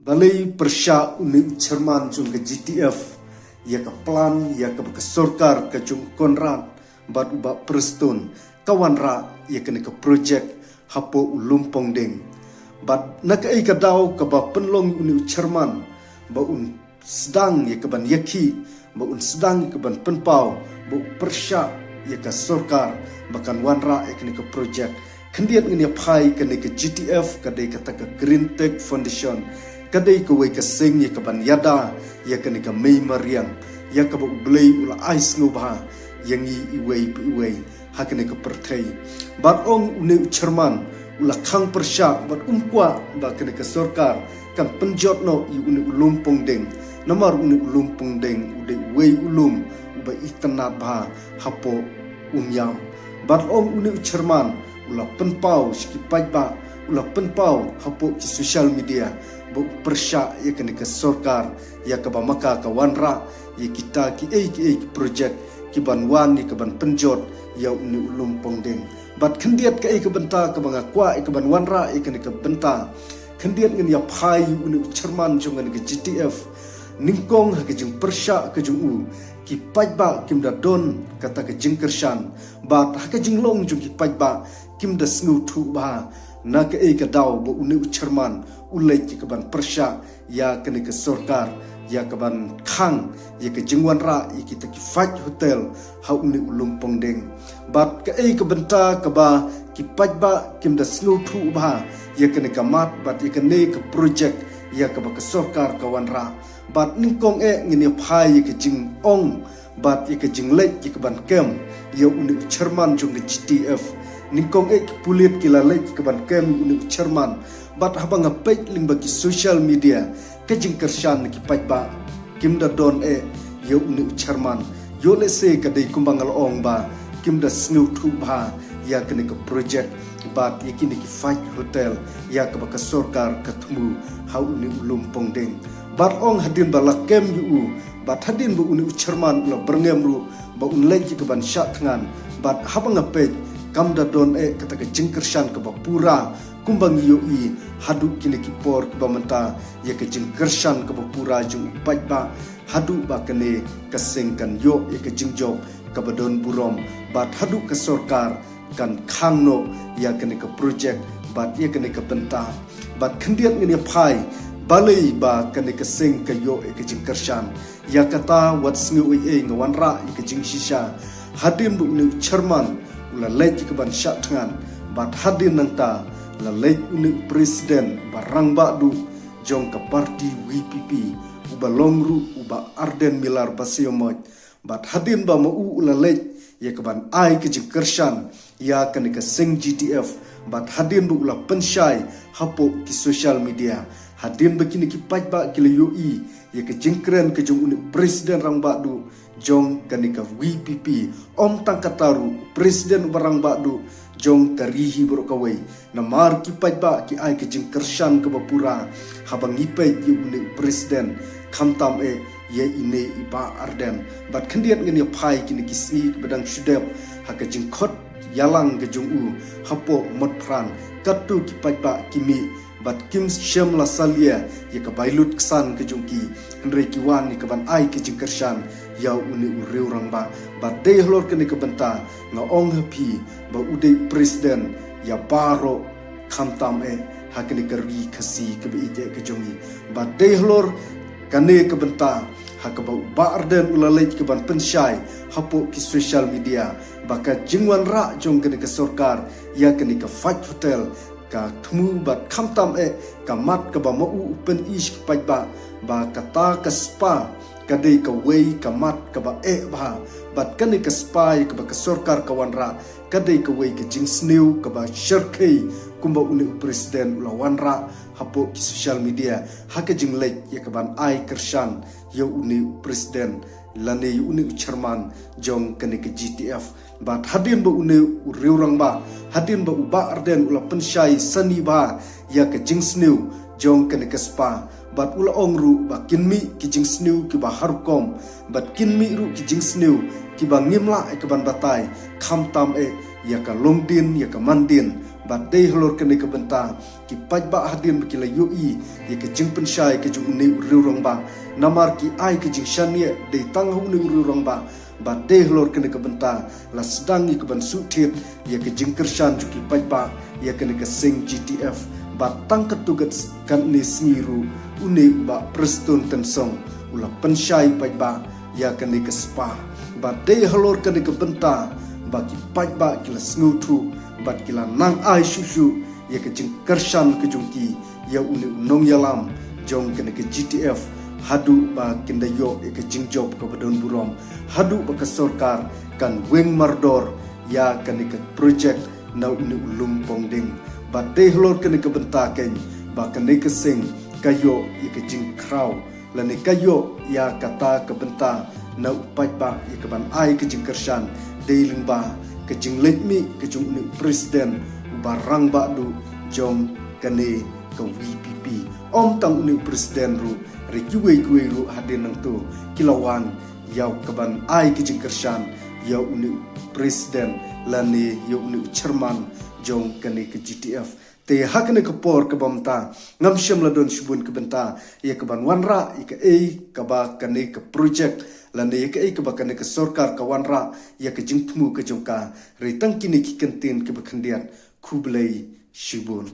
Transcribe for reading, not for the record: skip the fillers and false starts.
Balai persya uni Jerman jung ke GTF ya ke plan ya ke sorkar ke jung Konrad bat uba Preston kawan ra ya ke projek hapo ulumpong ding bat nak ai ka daw ka ba penlong uni Jerman ba un sedang ya ke ban yaki ba un sedang ya ke ban penpau ba persya ya ke sorkar bakan wanra ya ke projek kendiat ngini pai ke GTF kadai kata ke Green Tech Foundation kadai ke wei ke sing ya ke ban yada ya ke mei mariang ya ke ba ublei ula ais ngubha yang iwei hakene ke pertai bat ong uni Jerman ula khang persya bat umkwa ba kene ke sorkar kan penjot no i uni ulumpong deng namar uni ulumpong deng ude wei ulum uba itanat ba hapo umyam bat ong uni Jerman ula penpau skipai ba ula penpau hapo ki social media ba persya ya kene ke sorkar ya ke ba maka ka wanra ya kita ki projek ki ban wan ni ke ban penjot ya uni ulumpong deng bat kendiat ke ke benta ke banga kwa ke ban wanra ke ke benta kendiat ngin ya pai uni Jerman jong ke GTF ningkong ha ke jing persya ke jung u ki pajba kim da don kata ke jing kershan bat ha ke jing long jung ki pajba kim da sngu thu ba na ke daw bo uni Jerman ulai ki ke ban persya ya ke sorkar ya ke ban khang ya ke jingwan ra ya kita ki fight hotel ha uni ulumpong deng bat ke benta ke ba ki pajba kim da snu thu ba ya ke mat bat ya ke project ya ke ba ke sorkar kawan ra bat ningkong ngini phai ya ke jing ong bat ya ke jing lek ya ke ban kem ya uni Jerman jung ke GTF ningkong ki pulit ki la lek ke ban kem uni Jerman bat habang ngapek ling bagi social media kejing kershan ki pajba kim da don ya uni Jerman yo le se kadai kumbangal ong ba kim da snu thu ba ya kene ke project bat ya kini ki fight hotel ya ke baka sorkar katmu ha uni ulumpong deng bat ong hadin bala kem yu bat hadin bu uni Jerman la berngem ru ba un lek ki ban syak ngan bat habang ngapek kam da don kata ke jingkershan ke bapura kumbang yoi hadu kini kipor ke bamenta ya ke jingkershan ke bapura jung pajba hadu ba kene kesengkan yo ya ke jingjok ke badon burom bat hadu ke sorkar kan khangno ya kene ke projek bat ya kene ke benta bat kendiat ngini pai balai ba kene ke seng ke yo ya ke jingkershan ya kata wat sngu ngawanra ya ke jingshisha hadin bu ni Jerman ula lek ke ban syak tangan bat hadin nangta la lek uni presiden barang badu jong ke parti WPP uba longru uba Arden Milar Basiomoj bat hadin ba mau ula lek ya ke ban ai ke jingkershan ya kan ke sing GTF bat hadin bu ula pensyai hapo ki social media hadin begini ki pajba ki yoi ya ke jingkren ke jong uni presiden rang badu jong kan ke WPP om tangkataru presiden barang badu jong karihi berkawai namar ki pajba ki ai ke jingkershan ke bapura habang ipai ki uni presiden kamtam ye ine iba Arden bat kendiat ngini pai kini kisni ke bedang syudep ha ke jingkot yalang ke jung u hapo motpran katu ki pajba kimi bat kim syam la salia ye ke bailut kesan ke jungki henry kiwan ni ke ban ai ke jingkershan ya uni uriu rang ba bat dei hlor ke ni ke benta nga ong happy ba udai presiden ya baro kamtam hakini keri kasi ke beije ke jongi bat dei hlor kane ke benta hak ba Arden ulalai ke ban pensyai hapo ki social media baka jingwan ra jong ke sorkar ya ke ke fight hotel ka thmu bat kamtam ka mat ka ba mau open ish ke pajba ba kata ka spa kadai ka wei ka mat ka ba ba bat kani ka spa ka ba ka sorkar ka wanra kadai ka wei ka jing sneu ka ba shirkei kumba uni presiden ula wanra hapo ki social media haka jing lek ya ka ban ai kershan ya uni presiden lane uni Jerman jong kani ke GTF bat hadin ba uni uriurang ba hadin ba uba Arden ula pensyai sani ba ya ke jing sneu jong kani ke spa bat ula ongru ba kinmi ki jing sneu ki ba harkom bat kinmi ru ki jing sneu ki ba ngimla ke ban batai kamtam ya ka longdin ya ka mandin Bat dei halor kene ke benta ki pajba hadin bekila yoi ye ke jing pensyai ke jung ne ururong ba namar ki ai ke jing shanie dei tang hu ne ururong ba bat dei halor kene ke benta la sedang ke ban sutit ye ke jing kershan juki pajba ye kene ke sing GTF bat tang ketugat kan ni smiru une ba prestun tensong ula pensyai pajba ya kene ke spa bat dei halor kene ke benta bagi pajba kila snutu bat kila nang ai shushu ya ke jing kershan ke jungki ya uni unong yalam jong kene ke GTF hadu ba kindayo ya ke jing job ke badon burom hadu ba ke sorkar kan weng mardor ya kene ke project na uni ulung pongding bat dei halor kene ke bentaken ba kene ke sing kayo ya ke jing kraw lani kayo ya kata ke benta na pajba ya ke ban ai ke jing kershan deiling ba ke jing letmi ke jung uni presiden barang ba du jong kane ke WPP om tang uni presiden ru rekiwe ru hadin nang tu kilawan yau ke ban ai ke jing kershan yau uni presiden lani yau uni chairman jong kane ke GTF te hakne ke por ke bamta ngam syam ladon shubun ke benta ya ke ban wanra ya ke ke ba kane ke project lande ya ke ba kane ke sorkar ka wanra ya ke jingpmu ke jongka retang kini ki kentin ke bakhandian kublai shubun